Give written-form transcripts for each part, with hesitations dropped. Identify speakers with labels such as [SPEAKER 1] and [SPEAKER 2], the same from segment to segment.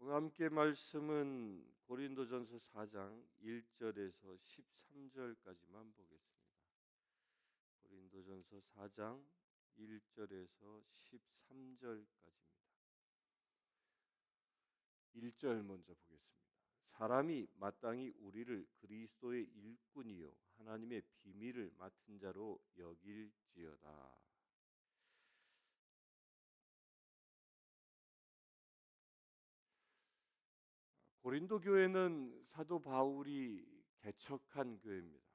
[SPEAKER 1] 오늘 함께 말씀은 고린도전서 4장 1절에서 13절까지만 보겠습니다. 고린도전서 4장 1절에서 13절까지입니다. 1절 먼저 보겠습니다. 사람이 마땅히 우리를 그리스도의 일꾼이요 하나님의 비밀을 맡은 자로 여길지어다. 고린도 교회는 사도 바울이 개척한 교회입니다.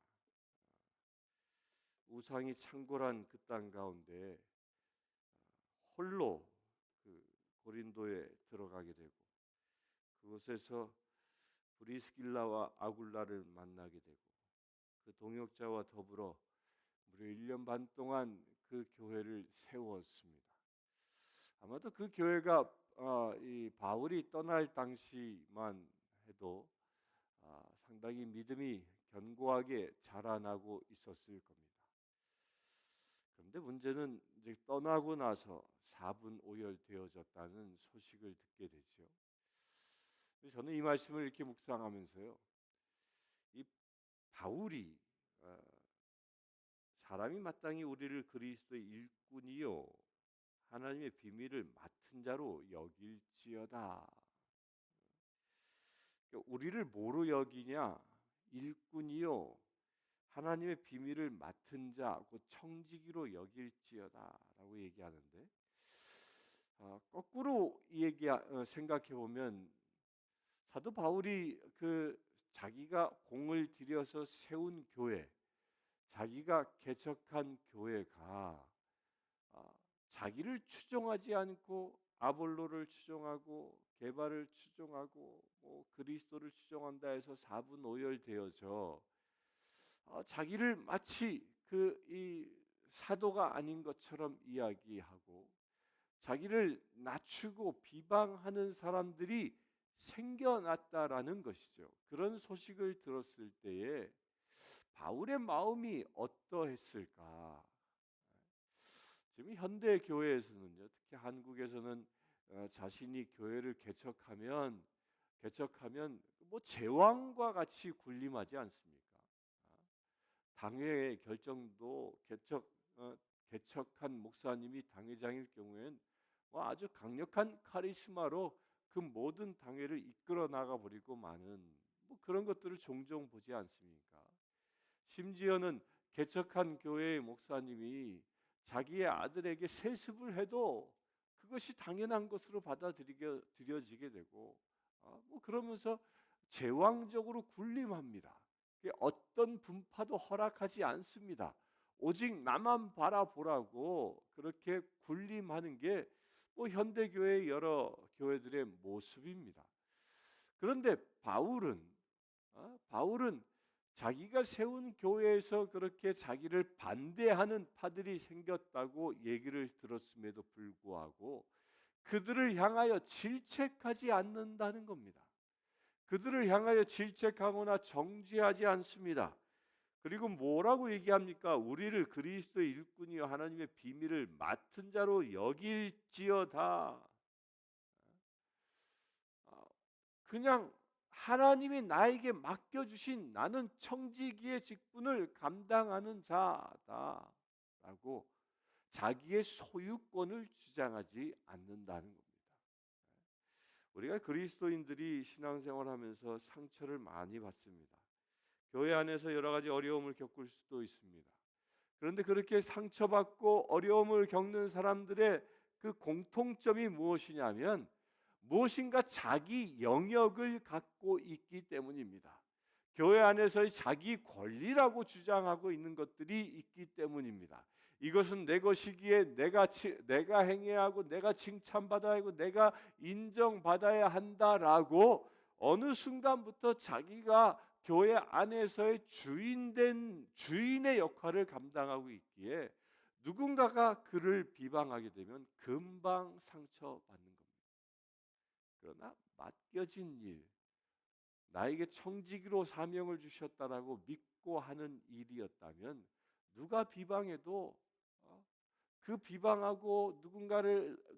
[SPEAKER 1] 우상이 창궐한 그 땅 가운데 홀로 그 고린도에 들어가게 되고 그곳에서 브리스길라와 아굴라를 만나게 되고 그 동역자와 더불어 무려 1년 반 동안 그 교회를 세웠습니다. 아마도 그 교회가 이 바울이 떠날 당시만 해도 상당히 믿음이 견고하게 자라나고 있었을 겁니다. 그런데 문제는 이제 떠나고 나서 4분 오열되어졌다는 소식을 듣게 되죠. 저는 이 말씀을 이렇게 묵상하면서요, 이 바울이 사람이 마땅히 우리를 그리스도의 일꾼이요 하나님의 비밀을 맡은 자로 여길지어다. 우리를 뭐로 여기냐? 일꾼이요 하나님의 비밀을 맡은 자, 곧 청지기로 여길지어다라고 얘기하는데 거꾸로 생각해 보면 사도 바울이 그 자기가 공을 들여서 세운 교회, 자기가 개척한 교회가 자기를 추종하지 않고 아볼로를 추종하고 게바를 추종하고 그리스도를 추종한다 해서 4분 오열되어져 자기를 마치 이 사도가 아닌 것처럼 이야기하고 자기를 낮추고 비방하는 사람들이 생겨났다라는 것이죠. 그런 소식을 들었을 때에 바울의 마음이 어떠했을까? 지금 현대 교회에서는요, 특히 한국에서는 자신이 교회를 개척하면 제왕과 같이 군림하지 않습니까? 당회 결정도 개척한 목사님이 당회장일 경우엔 아주 강력한 카리스마로 그 모든 당회를 이끌어 나가 버리고 마는 그런 것들을 종종 보지 않습니까? 심지어는 개척한 교회의 목사님이 자기의 아들에게 세습을 해도 그것이 당연한 것으로 받아들여지게 되고 그러면서 제왕적으로 군림합니다. 어떤 분파도 허락하지 않습니다. 오직 나만 바라보라고 그렇게 군림하는 게 현대교회의 여러 교회들의 모습입니다. 그런데 바울은 자기가 세운 교회에서 그렇게 자기를 반대하는 파들이 생겼다고 얘기를 들었음에도 불구하고 그들을 향하여 질책하지 않는다는 겁니다. 그들을 향하여 질책하거나 정죄하지 않습니다. 그리고 뭐라고 얘기합니까? 우리를 그리스도의 일꾼이요 하나님의 비밀을 맡은 자로 여길지어다. 그냥 하나님이 나에게 맡겨주신 나는 청지기의 직분을 감당하는 자다라고 자기의 소유권을 주장하지 않는다는 겁니다. 우리가 그리스도인들이 신앙생활하면서 상처를 많이 받습니다. 교회 안에서 여러 가지 어려움을 겪을 수도 있습니다. 그런데 그렇게 상처받고 어려움을 겪는 사람들의 그 공통점이 무엇이냐면 무엇인가 자기 영역을 갖고 있기 때문입니다. 교회 안에서의 자기 권리라고 주장하고 있는 것들이 있기 때문입니다. 이것은 내 것이기에 내가 행해야 하고 내가 칭찬받아야 하고 내가 인정받아야 한다라고 어느 순간부터 자기가 교회 안에서의 주인의 역할을 감당하고 있기에 누군가가 그를 비방하게 되면 금방 상처받는 겁니다. 그러나 맡겨진 일, 나에게 청지기로 사명을 주셨다라고 믿고 하는 일이었다면 누가 비방해도 그 비방하고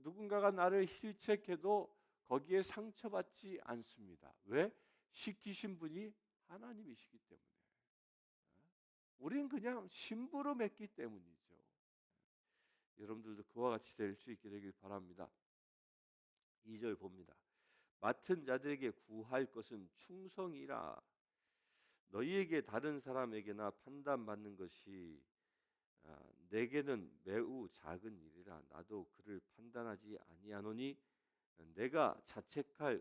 [SPEAKER 1] 누군가가 나를 힐책해도 거기에 상처받지 않습니다. 왜? 시키신 분이 하나님이시기 때문에. 우린 그냥 심부름했기 때문이죠. 여러분들도 그와 같이 될 수 있게 되길 바랍니다. 2절 봅니다. 맡은 자들에게 구할 것은 충성이라. 너희에게 다른 사람에게나 판단받는 것이 내게는 매우 작은 일이라. 나도 그를 판단하지 아니하노니 내가 자책할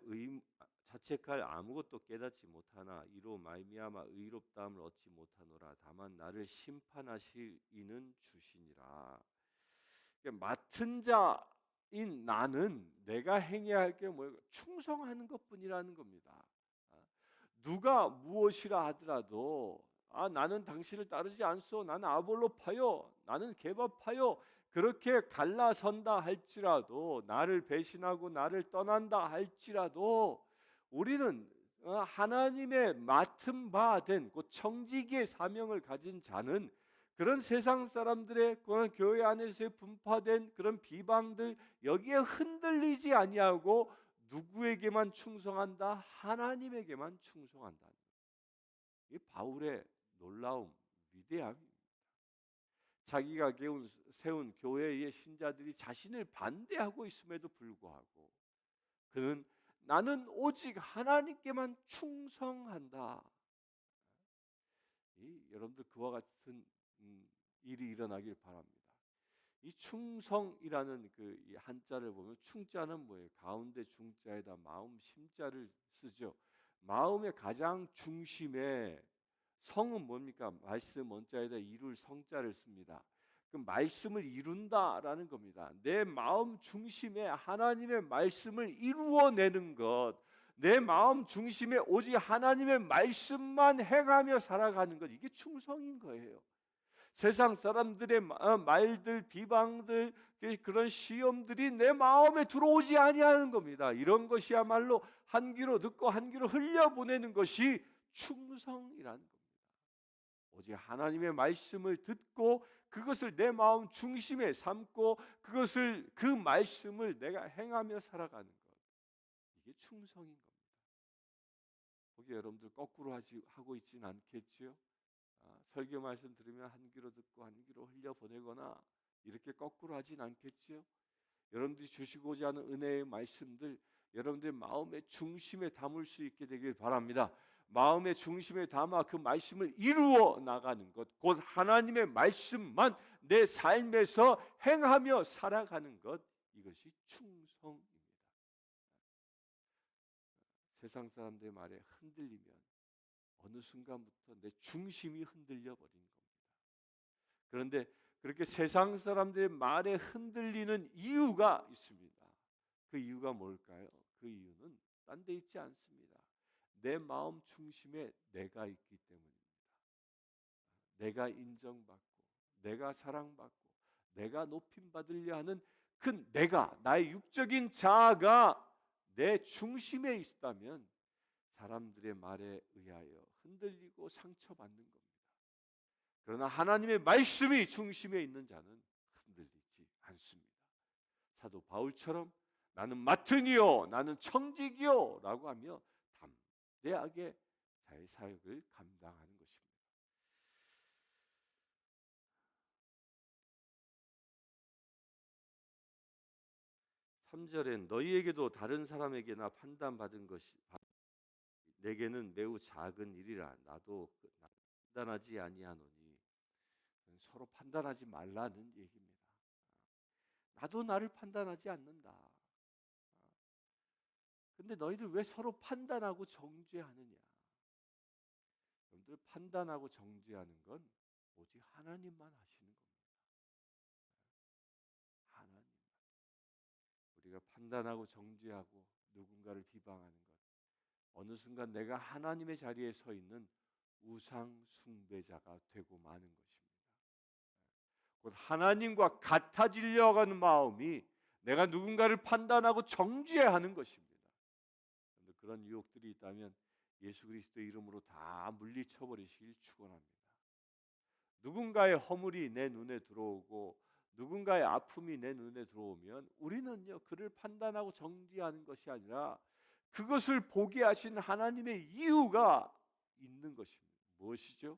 [SPEAKER 1] 아무것도 깨닫지 못하나 이로 말미암아 의롭다함을 얻지 못하노라. 다만 나를 심판하실 이는 주시니라. 그러니까 맡은 자인 나는 내가 행해야 할 게 뭐예요? 충성하는 것뿐이라는 겁니다. 누가 무엇이라 하더라도 나는 당신을 따르지 않소. 나는 아볼로파요. 나는 게바파요. 그렇게 갈라선다 할지라도, 나를 배신하고 나를 떠난다 할지라도 우리는 하나님의 맡은 바 된 그 청지기의 사명을 가진 자는 그런 세상 사람들의 그런 교회 안에서 분파된 그런 비방들 여기에 흔들리지 아니하고 누구에게만 충성한다? 하나님에게만 충성한다. 이 바울의 놀라움, 위대함입니다. 자기가 세운 교회의 신자들이 자신을 반대하고 있음에도 불구하고 그는 나는 오직 하나님께만 충성한다. 여러분들 그와 같은 일이 일어나길 바랍니다. 이 충성이라는 이 한자를 보면 충자는 뭐예요? 가운데 중자에다 마음 심자를 쓰죠. 마음의 가장 중심에 성은 뭡니까? 말씀 원자에다 이룰 성자를 씁니다. 그 말씀을 이룬다라는 겁니다. 내 마음 중심에 하나님의 말씀을 이루어내는 것, 내 마음 중심에 오직 하나님의 말씀만 행하며 살아가는 것, 이게 충성인 거예요. 세상 사람들의 말들, 비방들, 그런 시험들이 내 마음에 들어오지 아니하는 겁니다. 이런 것이야말로 한 귀로 듣고 한 귀로 흘려보내는 것이 충성이라는 겁니다. 오직 하나님의 말씀을 듣고 그것을 내 마음 중심에 삼고 그 말씀을 내가 행하며 살아가는 것, 이게 충성인 겁니다. 거기 여러분들 거꾸로 하고 있지는 않겠죠? 설교 말씀 들으면 한 귀로 듣고 한 귀로 흘려보내거나 이렇게 거꾸로 하진 않겠죠? 여러분들이 주시고자 하는 은혜의 말씀들 여러분들의 마음의 중심에 담을 수 있게 되길 바랍니다. 마음의 중심에 담아 그 말씀을 이루어 나가는 것, 곧 하나님의 말씀만 내 삶에서 행하며 살아가는 것, 이것이 충성입니다. 세상 사람들의 말에 흔들리면 어느 순간부터 내 중심이 흔들려 버린 겁니다. 그런데 그렇게 세상 사람들의 말에 흔들리는 이유가 있습니다. 그 이유가 뭘까요? 그 이유는 딴 데 있지 않습니다. 내 마음 중심에 내가 있기 때문입니다. 내가 인정받고 내가 사랑받고 내가 높임받으려 하는 그 내가, 나의 육적인 자아가 내 중심에 있다면 사람들의 말에 의하여 흔들리고 상처받는 겁니다. 그러나 하나님의 말씀이 중심에 있는 자는 흔들리지 않습니다. 사도 바울처럼 나는 맡은 이요 나는 청직이요 라고 하며 담대하게 자의 사역을 감당하는 것입니다. 3절엔 너희에게도 다른 사람에게나 판단받은 것이 내게는 매우 작은 일이라. 나도 판단하지 아니하노니. 서로 판단하지 말라는 얘기입니다. 나도 나를 판단하지 않는다. 근데 너희들 왜 서로 판단하고 정죄하느냐? 여러분들 판단하고 정죄하는 건 오직 하나님만 하시는 겁니다. 하나님만. 우리가 판단하고 정죄하고 누군가를 비방하는 것, 어느 순간 내가 하나님의 자리에 서 있는 우상 숭배자가 되고 마는 것입니다. 곧 하나님과 같아지려고 하는 마음이 내가 누군가를 판단하고 정죄하는 것입니다. 그런데 그런 유혹들이 있다면 예수 그리스도 이름으로 다 물리쳐 버리시길 축원합니다. 누군가의 허물이 내 눈에 들어오고 누군가의 아픔이 내 눈에 들어오면 우리는요 그를 판단하고 정죄하는 것이 아니라 그것을 보게 하신 하나님의 이유가 있는 것입니다. 무엇이죠?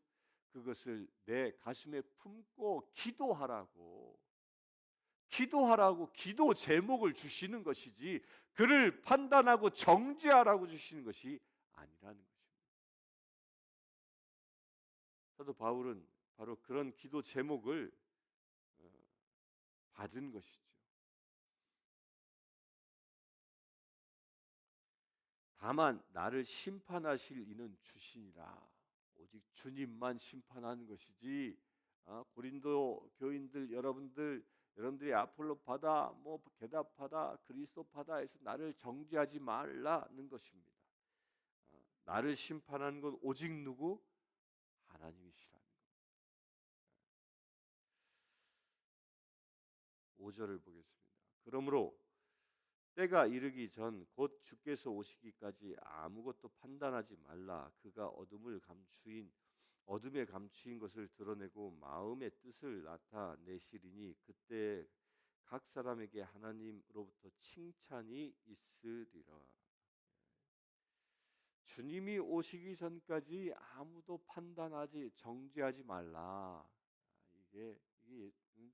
[SPEAKER 1] 그것을 내 가슴에 품고 기도하라고 기도 제목을 주시는 것이지 그를 판단하고 정죄하라고 주시는 것이 아니라는 것입니다. 사도 바울은 바로 그런 기도 제목을 어, 받은 것이죠. 다만 나를 심판하실 이는 주시니라. 오직 주님만 심판하는 것이지 고린도 교인들 여러분들이 아폴로 받아 뭐 게답 받아 그리스도 받아 해서 나를 정죄하지 말라는 것입니다. 나를 심판하는 건 오직 누구? 하나님이시라는 것. 5절을 보겠습니다. 그러므로 때가 이르기 전 곧 주께서 오시기까지 아무것도 판단하지 말라. 그가 어둠에 감추인 것을 드러내고 마음의 뜻을 나타내시리니 그때 각 사람에게 하나님으로부터 칭찬이 있으리라. 주님이 오시기 전까지 아무도 판단하지 정죄하지 말라. 이게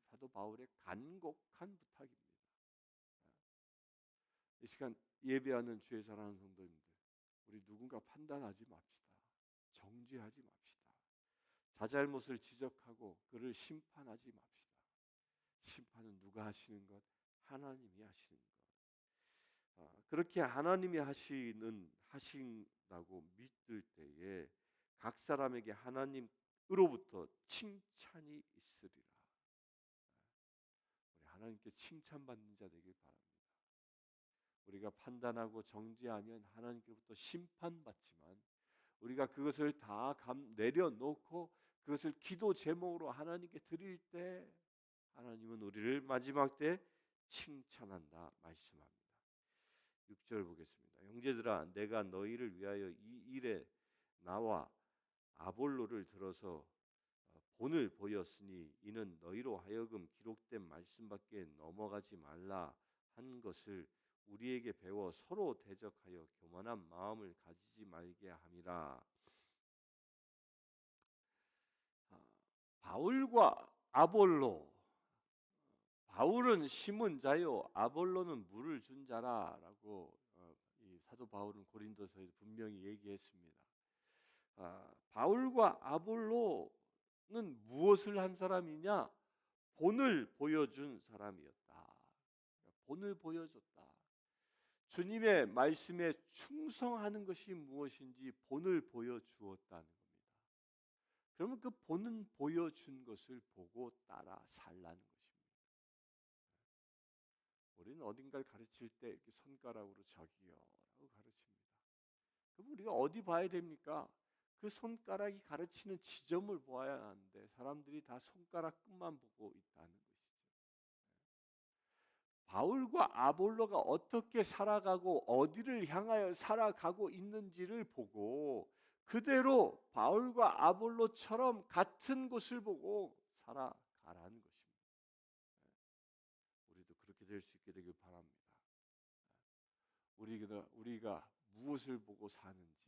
[SPEAKER 1] 사도 바울의 간곡한 부탁입니다. 이 시간 예배하는 주의 사랑하는 성도님들, 우리 누군가 판단하지 맙시다. 정죄하지 맙시다. 자잘못을 지적하고 그를 심판하지 맙시다. 심판은 누가 하시는 것? 하나님이 하시는 것. 그렇게 하나님이 하신다고 믿을 때에 각 사람에게 하나님으로부터 칭찬이 있으리라. 우리 하나님께 칭찬받는 자 되길 바랍니다. 우리가 판단하고 정죄하면 하나님께로부터 심판받지만 우리가 그것을 다 내려놓고 그것을 기도 제목으로 하나님께 드릴 때 하나님은 우리를 마지막 때 칭찬한다 말씀합니다. 6절 보겠습니다. 형제들아 내가 너희를 위하여 이 일에 나와 아볼로를 들어서 본을 보였으니 이는 너희로 하여금 기록된 말씀밖에 넘어가지 말라 한 것을 우리에게 배워 서로 대적하여 교만한 마음을 가지지 말게 함이라. 바울과 아볼로, 바울은 심은 자요 아볼로는 물을 준 자라라고 이 사도 바울은 고린도서에서 분명히 얘기했습니다. 바울과 아볼로는 무엇을 한 사람이냐? 본을 보여준 사람이었다. 본을 보여줬다. 주님의 말씀에 충성하는 것이 무엇인지 본을 보여주었다는 겁니다. 그러면 그 본은 보여준 것을 보고 따라 살라는 것입니다. 우리는 어딘가를 가르칠 때 이렇게 손가락으로 저기요라고 가르칩니다. 그럼 우리가 어디 봐야 됩니까? 그 손가락이 가르치는 지점을 보아야 하는데 사람들이 다 손가락 끝만 보고 있다는 것이죠. 바울과 아볼로가 어떻게 살아가고 어디를 향하여 살아가고 있는지를 보고 그대로 바울과 아볼로처럼 같은 곳을 보고 살아가라는 것입니다. 우리도 그렇게 될 수 있게 되길 바랍니다. 우리가 무엇을 보고 사는지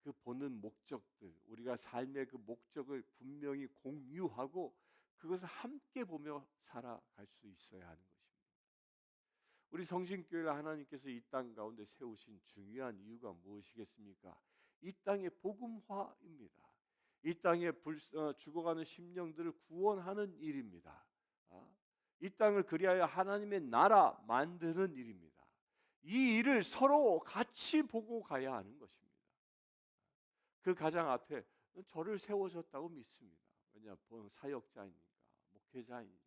[SPEAKER 1] 그 보는 목적들, 우리가 삶의 그 목적을 분명히 공유하고 그것을 함께 보며 살아갈 수 있어야 하는 것입니다. 우리 성신교회를 하나님께서 이 땅 가운데 세우신 중요한 이유가 무엇이겠습니까? 이 땅의 복음화입니다. 이 땅에 죽어가는 심령들을 구원하는 일입니다. 이 땅을 그리하여 하나님의 나라 만드는 일입니다. 이 일을 서로 같이 보고 가야 하는 것입니다. 그 가장 앞에 저를 세우셨다고 믿습니다. 왜냐, 사역자이니까, 목회자이니까.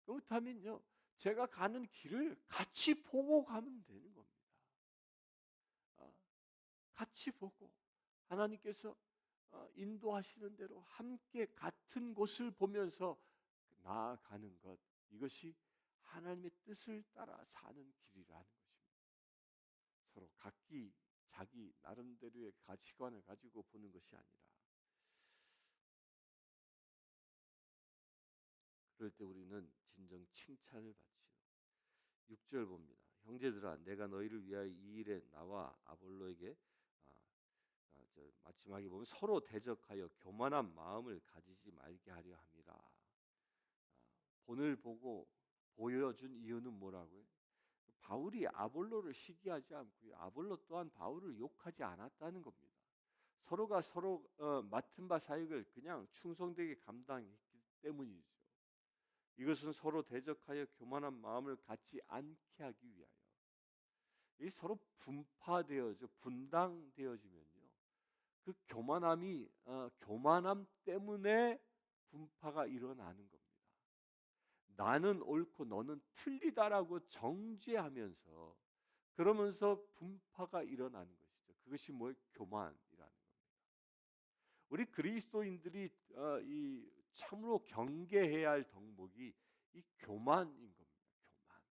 [SPEAKER 1] 그렇다면요, 제가 가는 길을 같이 보고 가면 되는 겁니다. 같이 보고 하나님께서 인도하시는 대로 함께 같은 곳을 보면서 나아가는 것, 이것이 하나님의 뜻을 따라 사는 길이라는 것입니다. 서로 각기 자기 나름대로의 가치관을 가지고 보는 것이 아니라 그럴 때 우리는 진정 칭찬을 받지요. 6절 봅니다. 형제들아 내가 너희를 위하여 이 일에 나와 아볼로에게 아, 마지막에 보면 서로 대적하여 교만한 마음을 가지지 말게 하려 함이라. 본을 보고 보여준 이유는 뭐라고요? 바울이 아볼로를 시기하지 않고요. 아볼로 또한 바울을 욕하지 않았다는 겁니다. 서로가 서로 맡은 바 사역을 그냥 충성되게 감당했기 때문이죠. 이것은 서로 대적하여 교만한 마음을 갖지 않게 하기 위하여. 이 서로 분파되어져 분당되어지면요. 그 교만함 때문에 분파가 일어나는 겁니다. 나는 옳고 너는 틀리다라고 정죄하면서 그러면서 분파가 일어나는 것이죠. 그것이 뭐예요? 교만이라는 겁니다. 우리 그리스도인들이 이 참으로 경계해야 할 덕목이 이 교만인 겁니다. 교만.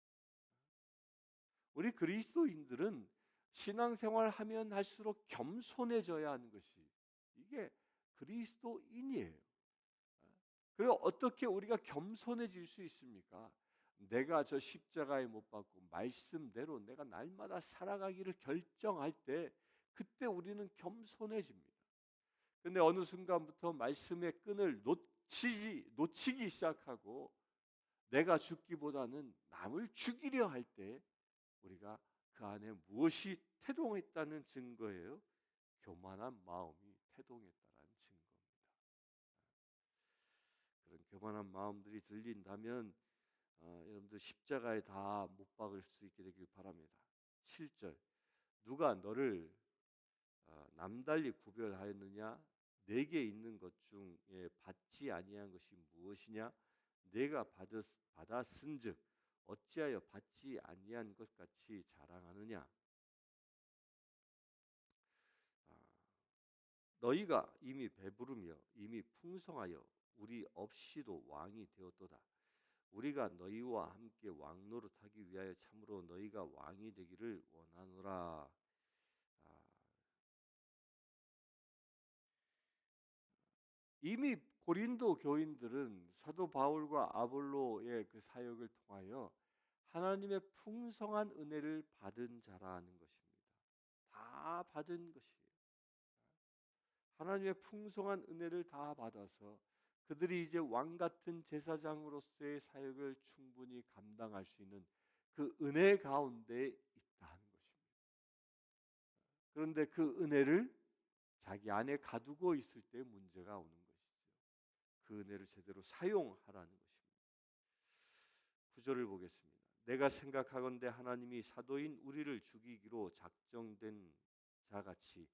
[SPEAKER 1] 우리 그리스도인들은 신앙생활 하면 할수록 겸손해져야 하는 것이 이게 그리스도인이에요. 그리고 어떻게 우리가 겸손해질 수 있습니까? 내가 저 십자가에 못 박고 말씀대로 내가 날마다 살아가기를 결정할 때 그때 우리는 겸손해집니다. 근데 어느 순간부터 말씀의 끈을 놓치기 시작하고 내가 죽기보다는 남을 죽이려 할 때 우리가 그 안에 무엇이 태동했다는 증거예요? 교만한 마음이 태동했다는 증거입니다. 그런 교만한 마음들이 들린다면 여러분들 십자가에 다 못 박을 수 있게 되길 바랍니다. 7절 누가 너를 남달리 구별하였느냐? 내게 있는 것 중에 받지 아니한 것이 무엇이냐? 내가 받았은즉 어찌하여 받지 아니한 것 같이 자랑하느냐? 너희가 이미 배부르며 이미 풍성하여 우리 없이도 왕이 되었도다. 우리가 너희와 함께 왕노릇하기 위하여 참으로 너희가 왕이 되기를 원하노라. 이미 고린도 교인들은 사도 바울과 아볼로의 그 사역을 통하여 하나님의 풍성한 은혜를 받은 자라는 것입니다. 다 받은 것이에요. 하나님의 풍성한 은혜를 다 받아서 그들이 이제 왕 같은 제사장으로서의 사역을 충분히 감당할 수 있는 그 은혜 가운데 있다는 것입니다. 그런데 그 은혜를 자기 안에 가두고 있을 때 문제가 오는 것이죠. 그 은혜를 제대로 사용하라는 것입니다. 9절을 보겠습니다. 내가 생각하건대 하나님이 사도인 우리를 죽이기로 작정된 자같이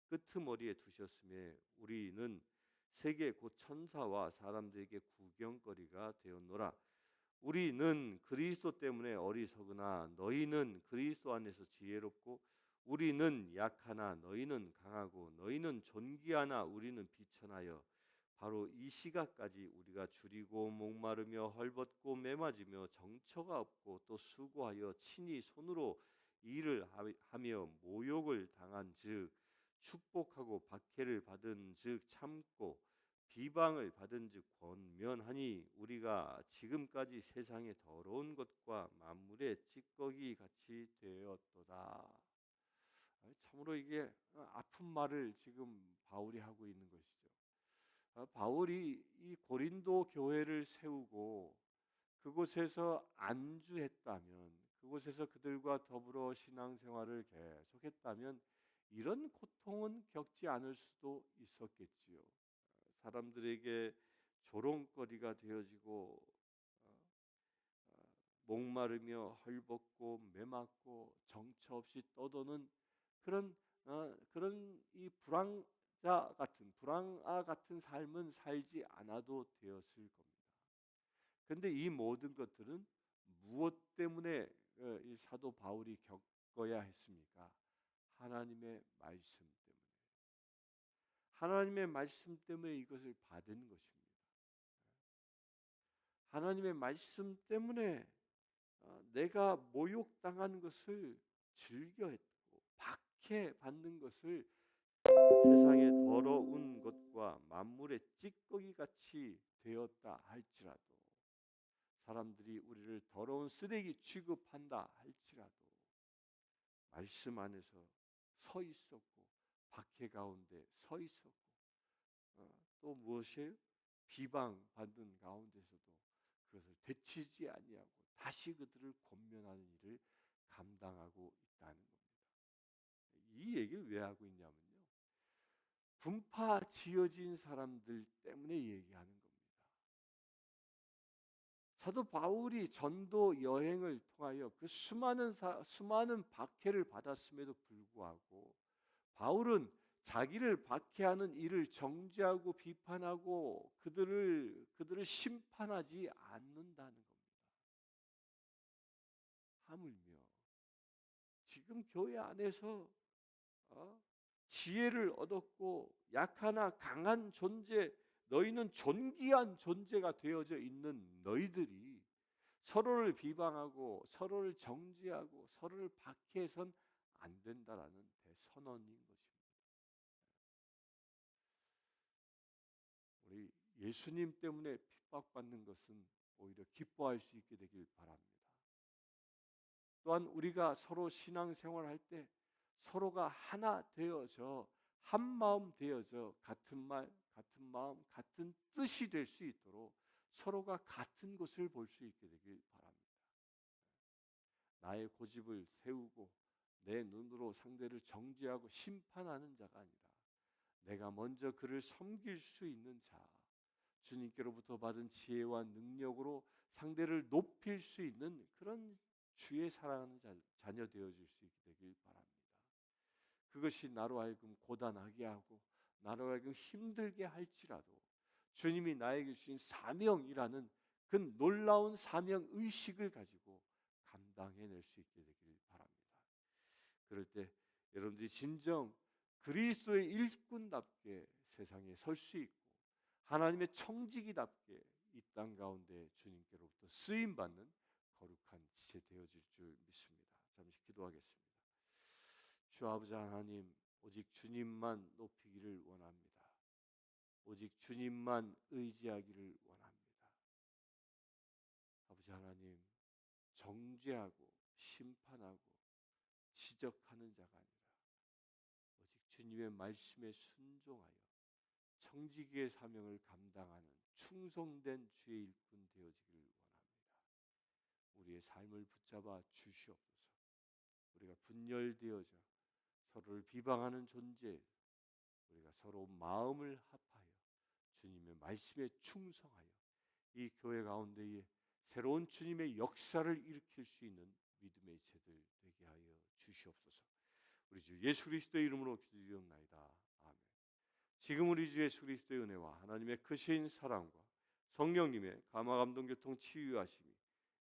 [SPEAKER 1] 끄트머리에 두셨음에 우리는 세계 곧 천사와 사람들에게 구경거리가 되었노라. 우리는 그리스도 때문에 어리석으나 너희는 그리스도 안에서 지혜롭고 우리는 약하나 너희는 강하고 너희는 존귀하나 우리는 비천하여 바로 이 시각까지 우리가 줄이고 목마르며 헐벗고 매맞으며 정처가 없고 또 수고하여 친히 손으로 일을 하며 모욕을 당한즉 축복하고 박해를 받은즉 참고 비방을 받은즉 권면하니 우리가 지금까지 세상의 더러운 것과 만물의 찌꺼기 같이 되었도다. 참으로 이게 아픈 말을 지금 바울이 하고 있는 것이죠. 바울이 이 고린도 교회를 세우고 그곳에서 안주했다면, 그곳에서 그들과 더불어 신앙생활을 계속했다면 이런 고통은 겪지 않을 수도 있었겠지요. 사람들에게 조롱거리가 되어지고 목마르며 헐벗고 매맞고 정처 없이 떠도는 그런 이 불황아 같은 삶은 살지 않아도 되었을 겁니다. 그런데 이 모든 것들은 무엇 때문에 이 사도 바울이 겪어야 했습니까? 하나님의 말씀 때문에. 하나님의 말씀 때문에 이것을 받은 것입니다. 하나님의 말씀 때문에 내가 모욕당한 것을 즐겨했고 박해받는 것을 세상의 더러운 것과 만물의 찌꺼기 같이 되었다 할지라도 사람들이 우리를 더러운 쓰레기 취급한다 할지라도 말씀 안에서 서 있었고 박해 가운데 서 있었고 또 무엇이에요? 비방받는 가운데서도 그것을 되치지 아니하고 다시 그들을 권면하는 일을 감당하고 있다는 겁니다. 이 얘기를 왜 하고 있냐면요, 분파 지어진 사람들 때문에 얘기하는 겁니다. 사도 바울이 전도 여행을 통하여 그 수많은 박해를 받았음에도 불구하고 바울은 자기를 박해하는 일을 정죄하고 비판하고 그들을 심판하지 않는다는 겁니다. 하물며 지금 교회 안에서 지혜를 얻었고 약하나 강한 존재, 너희는 존귀한 존재가 되어져 있는 너희들이 서로를 비방하고 서로를 정죄하고 서로를 박해해선 안 된다라는 대선언인 것입니다. 우리 예수님 때문에 핍박받는 것은 오히려 기뻐할 수 있게 되길 바랍니다. 또한 우리가 서로 신앙생활할 때 서로가 하나 되어져 한 마음 되어져 같은 말, 같은 마음, 같은 뜻이 될 수 있도록 서로가 같은 것을 볼 수 있게 되길 바랍니다. 나의 고집을 세우고 내 눈으로 상대를 정죄하고 심판하는 자가 아니라 내가 먼저 그를 섬길 수 있는 자, 주님께로부터 받은 지혜와 능력으로 상대를 높일 수 있는 그런 주의 사랑하는 자녀 되어질 수 있게 되길 바랍니다. 그것이 나로 하여금 고단하게 하고 나로 하여금 힘들게 할지라도 주님이 나에게 주신 사명이라는 그 놀라운 사명 의식을 가지고 감당해낼 수 있게 되길 바랍니다. 그럴 때 여러분들이 진정 그리스도의 일꾼답게 세상에 설 수 있고 하나님의 청지기답게 이 땅 가운데 주님께로부터 쓰임 받는 거룩한 지체 되어질 줄 믿습니다. 잠시 기도하겠습니다. 주 아버지 하나님, 오직 주님만 높이기를 원합니다. 오직 주님만 의지하기를 원합니다. 아버지 하나님, 정죄하고 심판하고 지적하는 자가 아니라 오직 주님의 말씀에 순종하여 청지기의 사명을 감당하는 충성된 주의 일꾼 되어지기를 원합니다. 우리의 삶을 붙잡아 주시옵소서. 우리가 분열되어져 서로를 비방하는 존재, 우리가 서로 마음을 합하여 주님의 말씀에 충성하여 이 교회 가운데에 새로운 주님의 역사를 일으킬 수 있는 믿음의 제들 되게 하여 주시옵소서. 우리 주 예수 그리스도의 이름으로 기도드리옵나이다. 아멘. 지금 우리 주 예수 그리스도의 은혜와 하나님의 크신 사랑과 성령님의 감화 감동 교통 치유하심이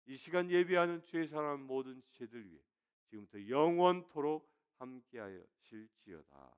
[SPEAKER 1] 이 시간 예배하는 주의 사랑하는 모든 지체들 위해 지금부터 영원토록 함께하실지어다.